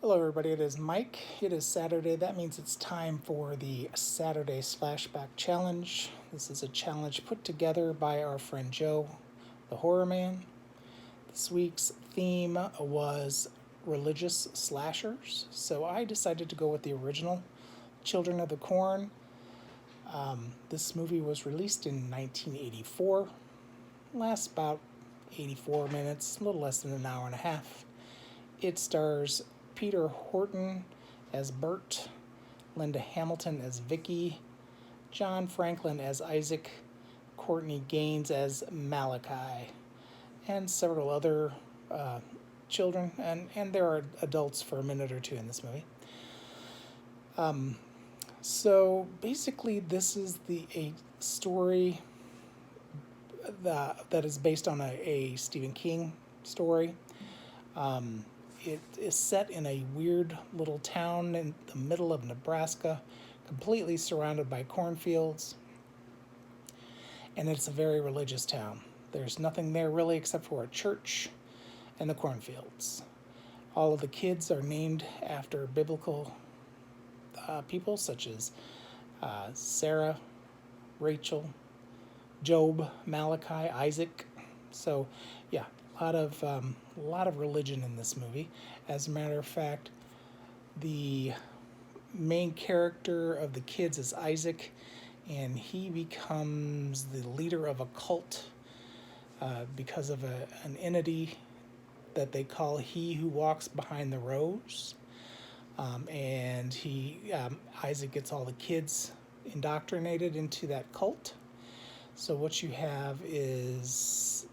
Hello, everybody. It is Mike. It is Saturday. That means it's time for the Saturday Slashback Challenge. This is a challenge put together by our friend Joe, the Horror Man. This week's theme was religious slashers, so I decided to go with the original, Children of the Corn. This movie was released in 1984. Lasts about 84 minutes, a little less than an hour and a half. It stars Peter Horton as Bert, Linda Hamilton as Vicky, John Franklin as Isaac, Courtney Gaines as Malachi, and several other children, and there are adults for a minute or two in this movie. So basically, this is a story that is based on a Stephen King story. It is set in a weird little town in the middle of Nebraska, completely surrounded by cornfields. And it's a very religious town. There's nothing there really except for a church and the cornfields. All of the kids are named after biblical people such as Sarah, Rachel, Job, Malachi, Isaac. So, yeah, a lot of religion in this movie. As a matter of fact, the main character of the kids is Isaac, and he becomes the leader of a cult because of an entity that they call He Who Walks Behind the Rose. And Isaac gets all the kids indoctrinated into that cult. So what you have is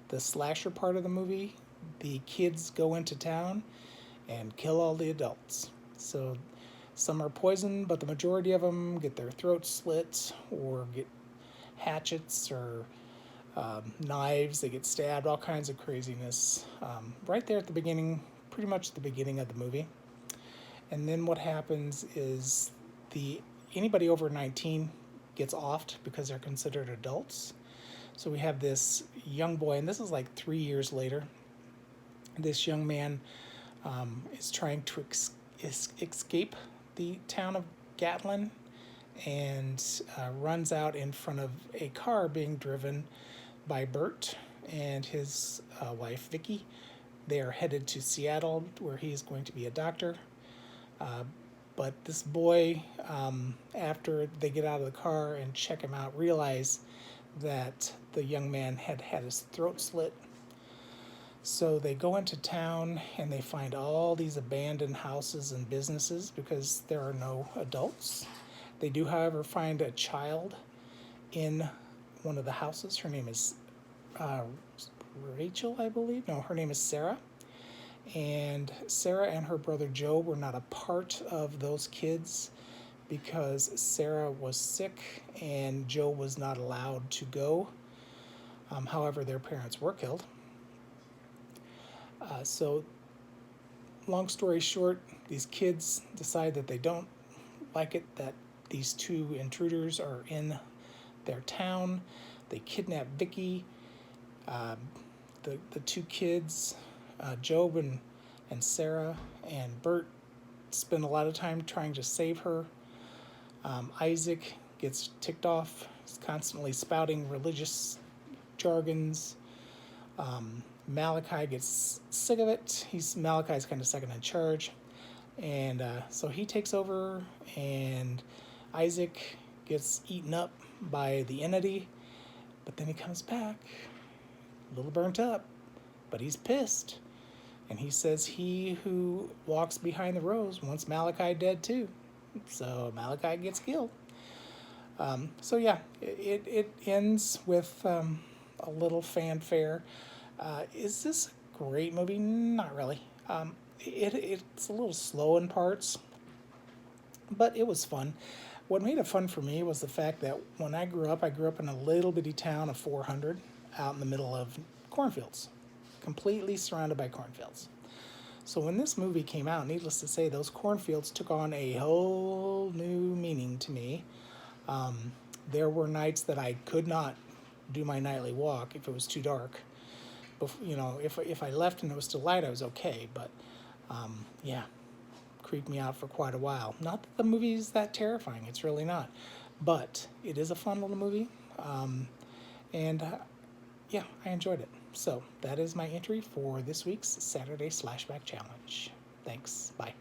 the slasher part of the movie. The kids go into town and kill all the adults. So some are poisoned, but the majority of them get their throats slit or get hatchets or knives. They get stabbed, all kinds of craziness. Right there at the beginning, pretty much the beginning of the movie. And then what happens is anybody over 19 gets offed because they're considered adults. So we have this young boy, and this is like 3 years later. This young man is trying to escape the town of Gatlin and runs out in front of a car being driven by Bert and his wife, Vicky. They are headed to Seattle, where he is going to be a doctor. But this boy, after they get out of the car and check him out, realize that the young man had his throat slit. So they go into town and they find all these abandoned houses and businesses because there are no adults. They do, however, find a child in one of the houses. Her name is Rachel, I believe. No, her name is Sarah. And Sarah and her brother Joe were not a part of those kids because Sarah was sick and Joe was not allowed to go. However, their parents were killed. So, long story short, these kids decide that they don't like it that these two intruders are in their town. They kidnap Vicky. The two kids, Job and Sarah and Bert, spend a lot of time trying to save her. Isaac gets ticked off. He's constantly spouting religious jargons. Malachi gets sick of it. Malachi's kind of second in charge. And so he takes over, and Isaac gets eaten up by the entity. But then he comes back, a little burnt up, but he's pissed. And he says he who walks behind the rose wants Malachi dead too. So Malachi gets killed. So yeah, it ends with a little fanfare. Is this a great movie? Not really. It's a little slow in parts, but it was fun. What made it fun for me was the fact that when I grew up in a little bitty town of 400 out in the middle of cornfields, completely surrounded by cornfields. So when this movie came out, needless to say, those cornfields took on a whole new meaning to me. There were nights that I could not do my nightly walk if it was too dark. If I left and it was still light, I was okay. But Yeah, creeped me out for quite a while. Not that the movie is that terrifying, it's really not. But it is a fun little movie. And yeah, I enjoyed it. So that is my entry for this week's Saturday Slashback Challenge. Thanks. Bye.